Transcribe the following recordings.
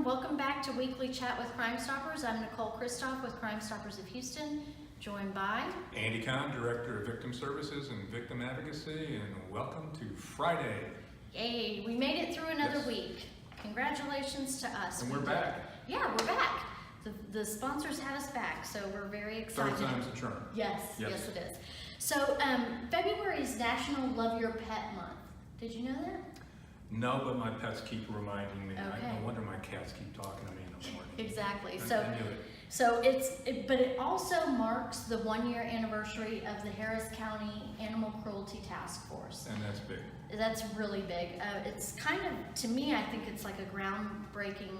everyone. Welcome back to Weekly Chat with Crime Stoppers. I'm Nichole with Crime Stoppers of Houston, joined by Andy, Director of Victim Services and Victim Advocacy, and welcome to Friday. Yay, we made it through another week. Congratulations to us. And we're back. Yeah, we're back. The sponsors had us back, so we're very excited. Third time's a charm. Yes, yes it is. So February is National Love Your Pet Month. Did you know that? No, but my pets keep reminding me. Okay. No wonder my cats keep talking to me in the morning. Exactly. I knew it. But it also marks the 1-year anniversary of the Harris County Animal Cruelty Taskforce. And that's big. That's really big. It's kind of, to me, I think it's like a groundbreaking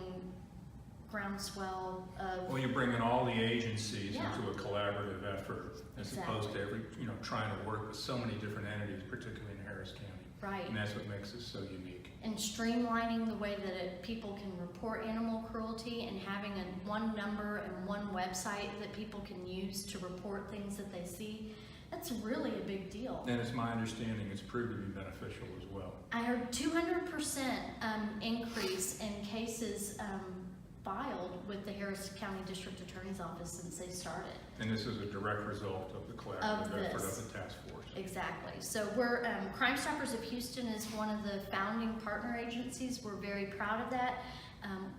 groundswell of... Well, you're bringing all the agencies Yeah. into a collaborative effort as opposed to trying to work with so many different entities, particularly in Harris County. Right. And that's what makes it so unique. And streamlining the way that people can report animal cruelty and having one number and one website that people can use to report things that they see, that's really a big deal. And it's my understanding it's proved to be beneficial as well. I heard 200% increase in cases filed with the Harris County District Attorney's Office since they started. And this is a direct result of the collaborative effort of the task force. Exactly. So we're, Crime Stoppers of Houston is one of the founding partner agencies. We're very proud of that.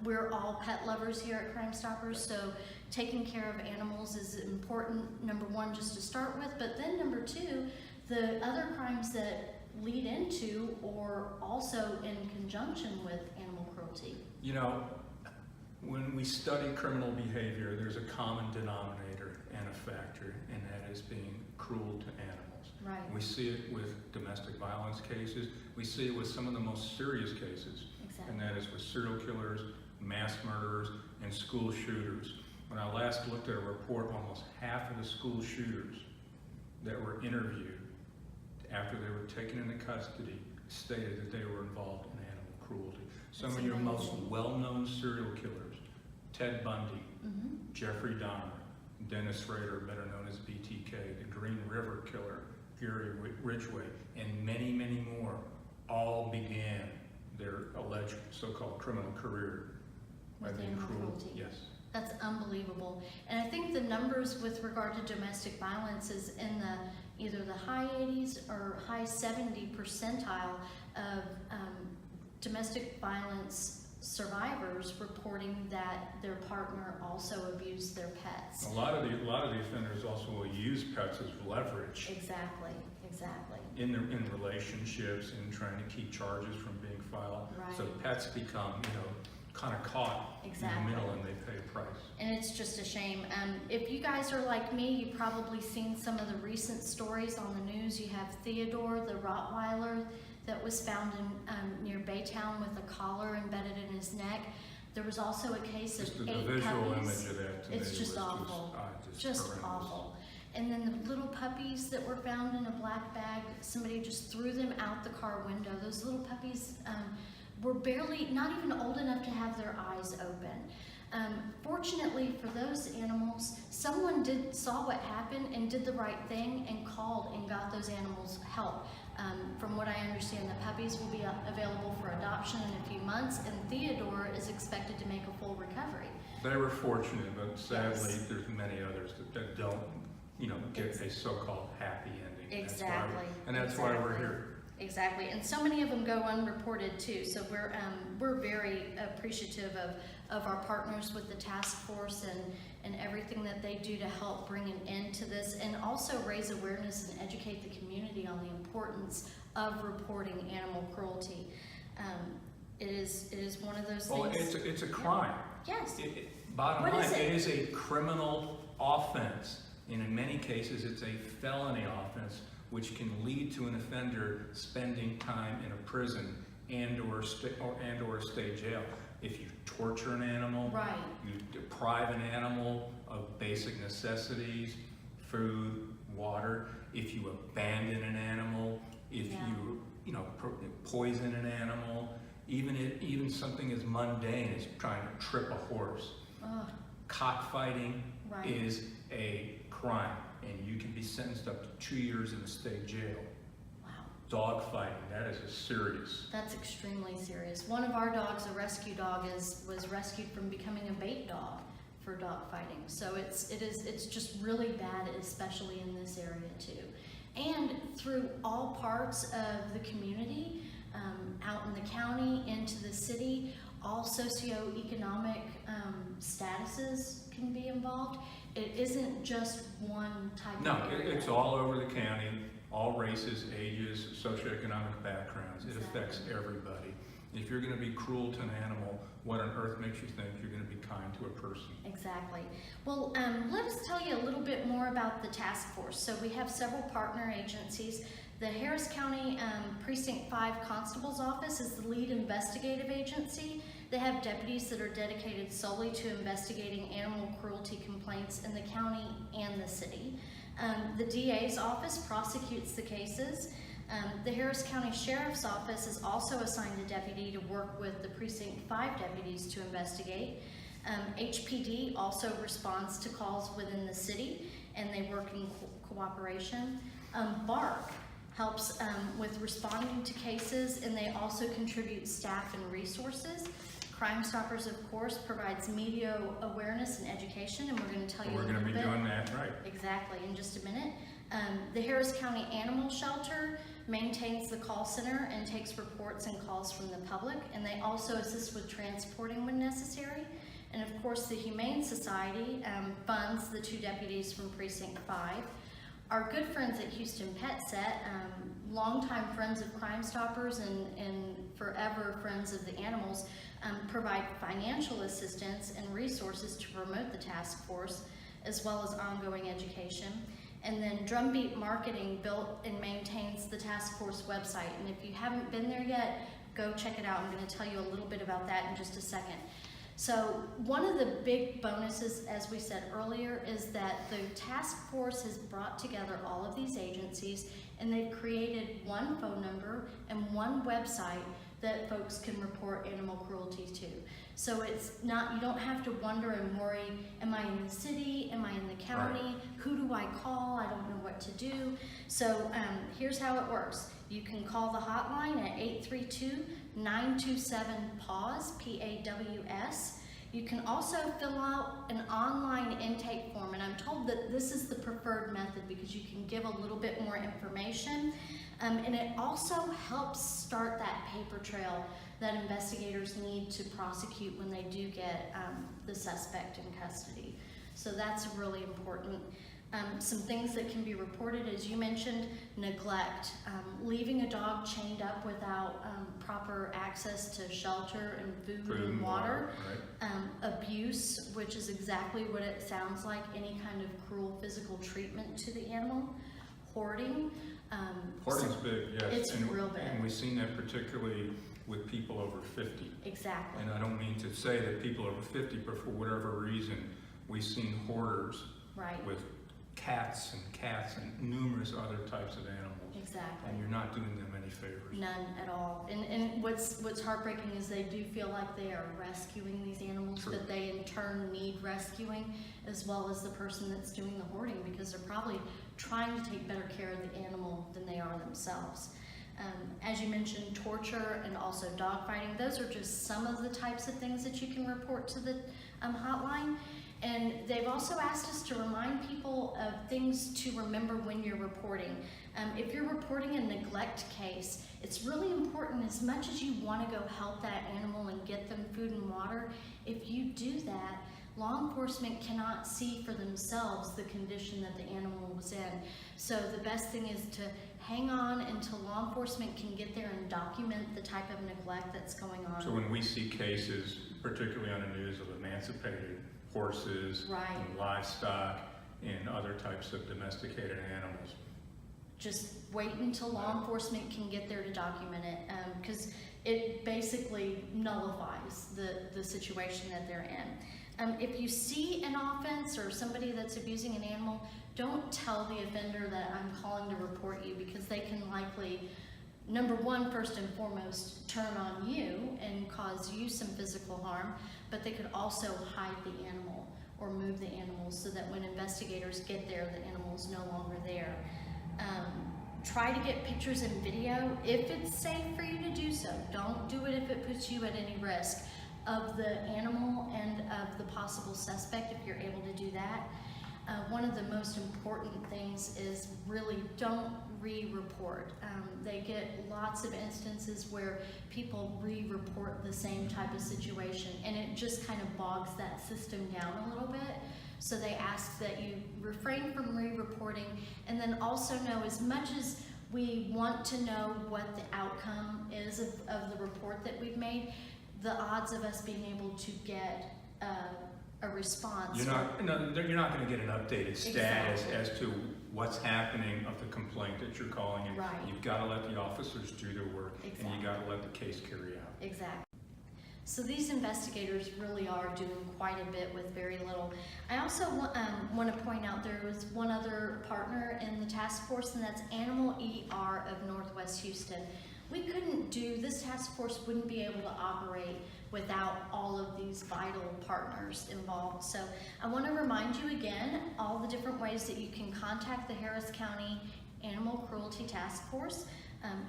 We're all pet lovers here at Crime Stoppers, so taking care of animals is important, number one, just to start with, but then number two, the other crimes that lead into or also in conjunction with animal cruelty. You know, when we study criminal behavior, there's a common denominator and a factor, and that is being cruel to animals. Right. We see it with domestic violence cases. We see it with some of the most serious cases, Exactly. and that is with serial killers, mass murderers, and school shooters. When I last looked at a report, almost half of the school shooters that were interviewed after they were taken into custody stated that they were involved in animal cruelty. Some That's of your most amazing. well-known serial killers, Ted Bundy, Jeffrey Dahmer, Dennis Rader, better known as BTK, the Green River Killer, Gary Ridgway, and many, many more, all began their alleged so-called criminal career by With being animal cruel. cruelty. Yes. That's unbelievable. And I think the numbers with regard to domestic violence is in the either the high 80s or high 70 percentile of domestic violence survivors reporting that their partner also abused their pets. A lot of the offenders also will use pets as leverage Exactly. in relationships and trying to keep charges from being filed. Right. So pets become, kind of caught in the middle, and they pay a price. And it's just a shame. If you guys are like me, you've probably seen some of the recent stories on the news. You have Theodore, the Rottweiler, that was found in near Baytown with a collar embedded in his neck. There was also a case of Just the 8 visual puppies. image of that to me It's just was awful. Just horrendous. awful. And then the little puppies that were found in a black bag, somebody just threw them out the car window. Those little puppies were barely, not even old enough to have their eyes open. Fortunately for those animals, someone saw what happened and did the right thing and called and got those animals help. From what I understand, the puppies will be available for adoption in a few months, and Theodore is expected to make a full recovery. They were fortunate, but sadly, Yes. there's many others that don't, get a so-called happy ending. Exactly. That's why we're here. Exactly, and so many of them go unreported too. So we're very appreciative of our partners with the task force and everything that they do to help bring an end to this, and also raise awareness and educate the community on the importance of reporting animal cruelty. It is one of those Well, things. it's a crime. Yes. Bottom What line, is it? it is a criminal offense, and in many cases, it's a felony offense, which can lead to an offender spending time in a prison and/or a state jail. If you torture an animal, Right. you deprive an animal of basic necessities, food, water. If you abandon an animal, if you poison an animal, even something as mundane as trying to trip a horse. Ugh. Cockfighting Right. is a crime, and you can be sentenced up to 2 years in a state jail. Wow. dog fighting, that is a serious. That's extremely serious. One of our dogs, a rescue dog, was rescued from becoming a bait dog for dog fighting. So it's just really bad, especially in this area too. And through all parts of the community, out in the county, into the city, all socioeconomic statuses can be involved. It isn't just one type No, of area. it's all over the county, all races, ages, socioeconomic backgrounds. It Exactly. affects everybody. If you're going to be cruel to an animal, what on earth makes you think you're going to be kind to a person? Exactly. Well, let us tell you a little bit more about the task force. So we have several partner agencies. The Harris County Precinct 5 Constable's Office is the lead investigative agency. They have deputies that are dedicated solely to investigating animal cruelty complaints in the county and the city. The DA's office prosecutes the cases. The Harris County Sheriff's Office is also assigned a deputy to work with the Precinct 5 deputies to investigate. HPD also responds to calls within the city, and they work in cooperation. BARC helps with responding to cases, and they also contribute staff and resources. Crime Stoppers, of course, provides media awareness and education, and we're going to tell you a We're little going bit. to be doing that, right? Exactly, in just a minute. The Harris County Animal Shelter maintains the call center and takes reports and calls from the public, and they also assist with transporting when necessary. And of course, the Humane Society funds the 2 deputies from Precinct 5. Our good friends at Houston Pet Set, longtime friends of Crime Stoppers and forever friends of the animals, provide financial assistance and resources to promote the task force, as well as ongoing education. And then Drumbeat Marketing built and maintains the task force website. And if you haven't been there yet, go check it out. I'm going to tell you a little bit about that in just a second. So one of the big bonuses, as we said earlier, is that the task force has brought together all of these agencies, and they've created one phone number and one website that folks can report animal cruelty to. So it's not, you don't have to wonder and worry, am I in the city, am I in the county, Right. Who do I call, I don't know what to do. So here's how it works. You can call the hotline at 832-927-PAWS, P-A-W-S. You can also fill out an online intake form, and I'm told that this is the preferred method because you can give a little bit more information. And it also helps start that paper trail that investigators need to prosecute when they do get the suspect in custody. So that's really important. Some things that can be reported, as you mentioned, neglect, leaving a dog chained up without proper access to shelter and food and water, right? abuse, which is exactly what it sounds like, any kind of cruel physical treatment to the animal, hoarding. Hoarding's big, yes. It's real big. And we've seen that particularly with people over 50. Exactly. And I don't mean to say that people over 50, but for whatever reason, we've seen hoarders Right. with cats and numerous other types of animals. Exactly. And you're not doing them any favors. None at all. And what's heartbreaking is they do feel like they are rescuing these animals, True. but they in turn need rescuing, as well as the person that's doing the hoarding, because they're probably trying to take better care of the animal than they are themselves. As you mentioned, torture and also dog fighting, those are just some of the types of things that you can report to the hotline. And they've also asked us to remind people of things to remember when you're reporting. If you're reporting a neglect case, it's really important, as much as you want to go help that animal and get them food and water, if you do that, law enforcement cannot see for themselves the condition that the animal was in. So the best thing is to hang on until law enforcement can get there and document the type of neglect that's going on. So when we see cases, particularly on the news, of emancipated horses Right. and livestock and other types of domesticated animals, Just wait until law enforcement can get there to document it, because it basically nullifies the situation that they're in. If you see an offense or somebody that's abusing an animal, don't tell the offender that I'm calling to report you, because they can likely, number one, first and foremost, turn on you and cause you some physical harm, but they could also hide the animal or move the animal so that when investigators get there, the animal's no longer there. try to get pictures and video if it's safe for you to do so. Don't do it if it puts you at any risk of the animal and of the possible suspect if you're able to do that. One of the most important things is really don't re-report. They get lots of instances where people re-report the same type of situation, and it just kind of bogs that system down a little bit. So they ask that you refrain from re-reporting, and then also know, as much as we want to know what the outcome is of the report that we've made, the odds of us being able to get a response. You're not going to get an updated status as to what's happening of the complaint that you're calling in. Right. You've got to let the officers do their work, Exactly. and you got to let the case carry out. Exactly. So these investigators really are doing quite a bit with very little. I also want to point out there was one other partner in the task force, and that's Animal ER of Northwest Houston. We couldn't do, this task force wouldn't be able to operate without all of these vital partners involved. So I want to remind you again, all the different ways that you can contact the Harris County Animal Cruelty Task Force.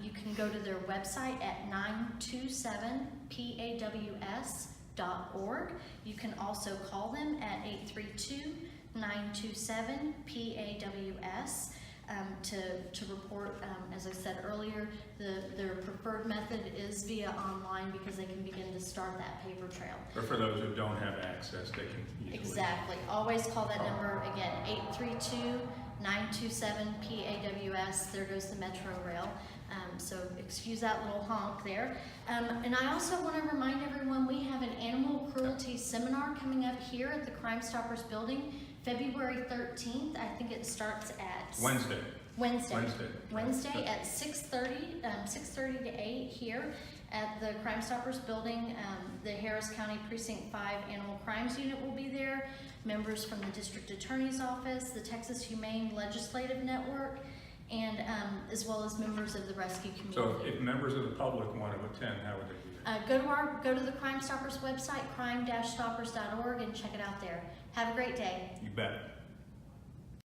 You can go to their website at 927paws.org. You can also call them at 832-927-PAWS to report. As I said earlier, their preferred method is via online because they can begin to start that paper trail. Or for those who don't have access, they can easily. Exactly. Always call that number again, 832-927-PAWS. There goes the Metro Rail. So excuse that little honk there. And I also want to remind everyone we have an animal cruelty seminar coming up here at the Crime Stoppers building, February 13th. I think it starts at Wednesday at 6:30 to 8 here at the Crime Stoppers building. The Harris County Precinct 5 Animal Crimes Unit will be there. Members from the District Attorney's Office, the Texas Humane Legislative Network, and as well as members of the rescue community. So if members of the public want to attend, how would they do that? Go to the Crime Stoppers website, crime-stoppers.org, and check it out there. Have a great day. You bet.